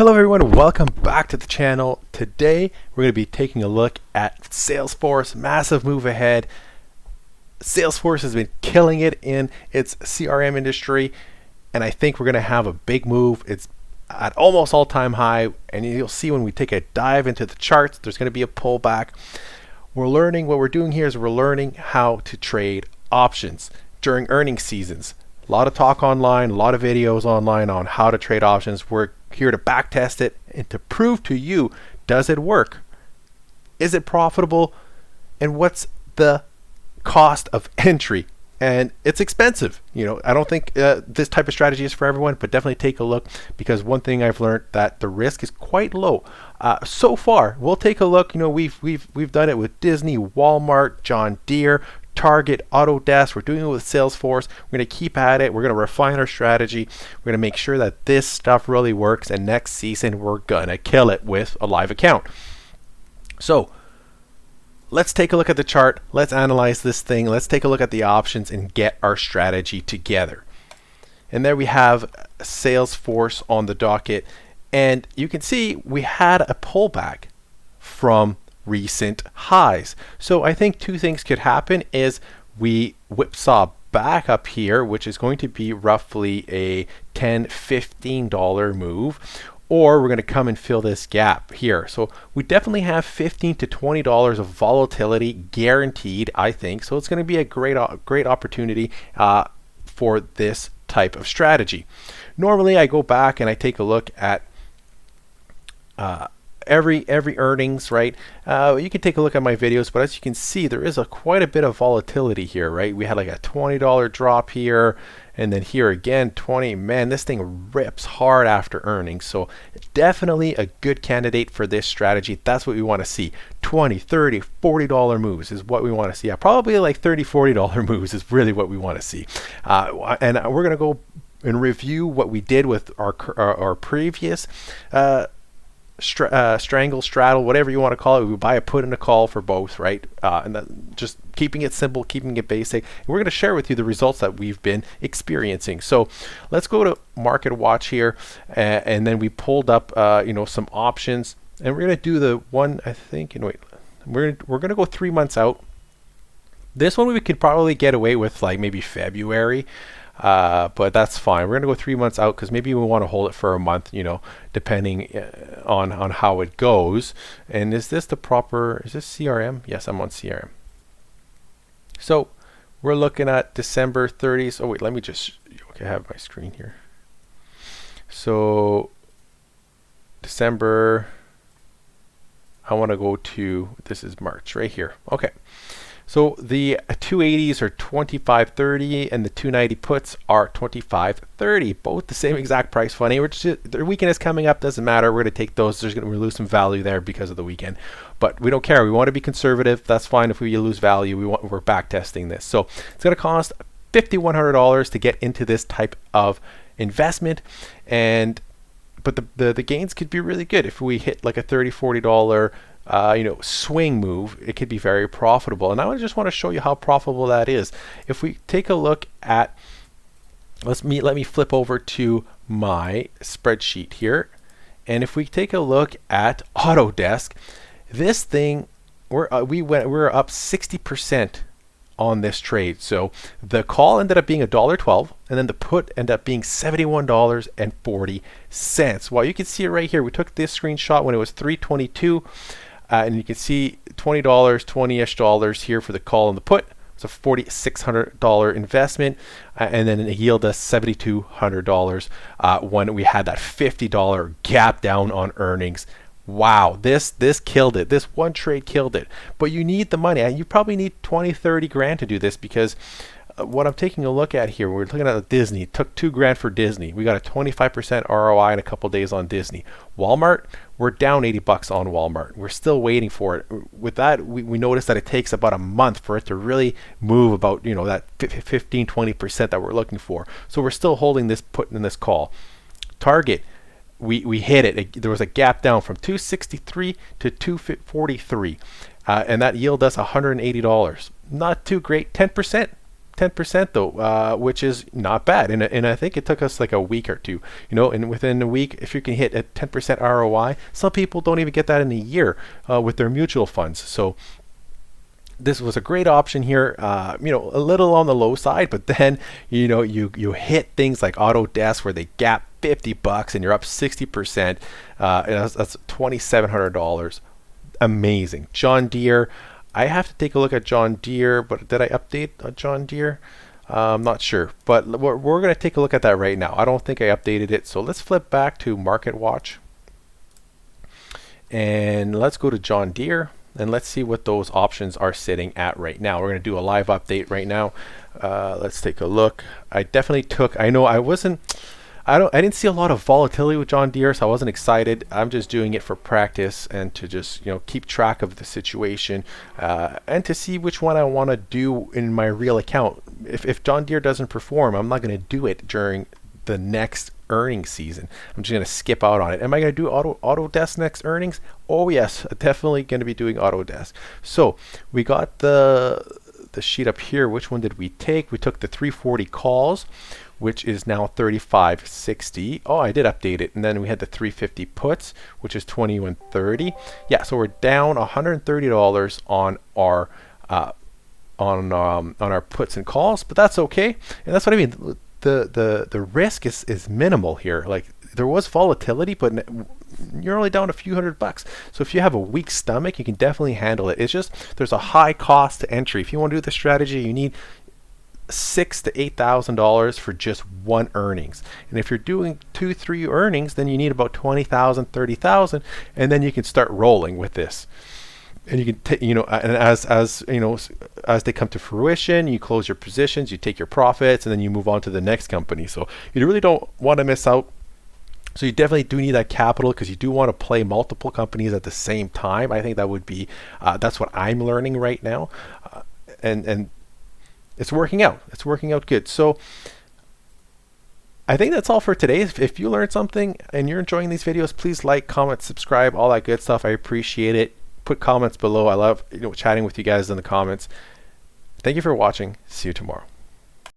Hello everyone, welcome back to the channel. Today we're going to be taking a look at Salesforce, massive move ahead. Salesforce has been killing it in its CRM industry, and I think we're going to have a big move. It's at almost all-time high, and you'll see when we take a dive into the charts, there's going to be a pullback. We're learning, what we're doing here is we're learning how to trade options during earnings seasons. A lot of talk online, a lot of videos online on how to trade options. We're here to back test it and to prove to you, does it work? Is it profitable? And what's the cost of entry? And it's expensive. You know, I don't think this type of strategy is for everyone, but definitely take a look, because one thing I've learned that the risk is quite low. So far, we'll take a look. You know, we've done it with Disney, Walmart, John Deere, Target, Autodesk. We're doing it with Salesforce. We're going to keep at it. We're going to refine our strategy. We're going to make sure that this stuff really works, and next season we're going to kill it with a live account. So let's take a look at the chart. Let's analyze this thing. Let's take a look at the options and get our strategy together. And there we have Salesforce on the docket, and you can see we had a pullback from recent highs. So I think two things could happen is we whipsaw back up here, which is going to be roughly a $10-15 move, or we're going to come and fill this gap here. So we definitely have $15 to $20 of volatility guaranteed, I think. So it's going to be a great opportunity for this type of strategy. Normally I go back and I take a look at every earnings, right? You can take a look at my videos, but as you can see, there is quite a bit of volatility here, right? We had like a $20 drop here, and then here again 20. Man, this thing rips hard after earnings. So definitely a good candidate for this strategy. That's what we want to see. $20, $30, $40 moves is what we want to see. Probably like $30, $40 moves is really what we want to see. And we're gonna go and review what we did with our previous strangle, straddle, whatever you want to call it. We buy a put and a call for both, right? And just keeping it simple, keeping it basic. And we're going to share with you the results that we've been experiencing. So let's go to Market Watch here, and then we pulled up some options, and we're going to do the one, I think, we're going to go 3 months out. This one we could probably get away with like maybe February. But that's fine. We're gonna go 3 months out because maybe we want to hold it for a month, depending on how it goes. And is this CRM? Yes, I'm on CRM. So we're looking at December 30th. Oh wait, let me I have my screen here. So December, I want to go to, this is March right here. Okay. So the 280s are 25.30 and the 290 puts are 25.30. Both the same exact price. Funny, the weekend is coming up. Doesn't matter. We're going to take those. We're lose some value there because of the weekend, but we don't care. We want to be conservative. That's fine. If we lose value, we're back testing this. So it's going to cost $5,100 to get into this type of investment, but the gains could be really good if we hit like a $30-40 swing move. It could be very profitable, and I just want to show you how profitable that is. If we take a look at, let me flip over to my spreadsheet here, and if we take a look at Autodesk, this thing we're up 60% on this trade. So the call ended up being $1.12, and then the put ended up being $71.40. Well, you can see it right here. We took this screenshot when it was $3.22. And you can see $20, $20-ish here for the call and the put. It's a $4,600 investment, and then it yielded us $7,200 when we had that $50 gap down on earnings. Wow, this killed it. This one trade killed it. But you need the money, and you probably need 20-30 grand to do this, because what I'm taking a look at here, we're looking at Disney. It took $2 grand for Disney. We got a 25% ROI in a couple days on Disney. Walmart, we're down $80 on Walmart. We're still waiting for it. With that, we noticed that it takes about a month for it to really move about, that 15-20% that we're looking for. So we're still holding this put in this call. Target, we hit it. There was a gap down from 263 to 243, and that yielded us $180. Not too great, 10%. 10% though, which is not bad. And I think it took us like a week or two, and within a week, if you can hit a 10% ROI, some people don't even get that in a year with their mutual funds. So this was a great option here, a little on the low side, but then, you hit things like Autodesk where they gap $50 and you're up 60%. And that's $2,700. Amazing. John Deere. I have to take a look at John Deere, but did I update John Deere? I'm not sure, but we're going to take a look at that right now. I don't think I updated it. So let's flip back to Market Watch and let's go to John Deere. And let's see what those options are sitting at right now. We're going to do a live update right now. Let's take a look. I definitely took, I didn't see a lot of volatility with John Deere, so I wasn't excited. I'm just doing it for practice and to just, keep track of the situation and to see which one I want to do in my real account. If John Deere doesn't perform, I'm not going to do it during the next earnings season. I'm just going to skip out on it. Am I going to do Autodesk next earnings? Oh yes, definitely going to be doing Autodesk. So we got the sheet up here. Which one did we take? We took the 340 calls, which is now 35.60. Oh, I did update it. And then we had the 350 puts, which is 21.30. Yeah, so we're down $130 on our on our puts and calls, but that's okay. And that's what I mean. The risk is minimal here. Like, there was volatility, but you're only down a few $100. So if you have a weak stomach, you can definitely handle it. It's just there's a high cost to entry. If you want to do the strategy, you need $6,000 to $8,000 for just one earnings. And if you're doing 2-3 earnings, then you need about $20,000, $30,000, and then you can start rolling with this. And you can and as they come to fruition, you close your positions, you take your profits, and then you move on to the next company. So you really don't want to miss out. So you definitely do need that capital, because you do want to play multiple companies at the same time. I think that would be that's what I'm learning right now, and it's working out. It's working out good. So I think that's all for today. If you learned something and you're enjoying these videos, please like, comment, subscribe, all that good stuff. I appreciate it. Put comments below. I love chatting with you guys in the comments. Thank you for watching. See you tomorrow.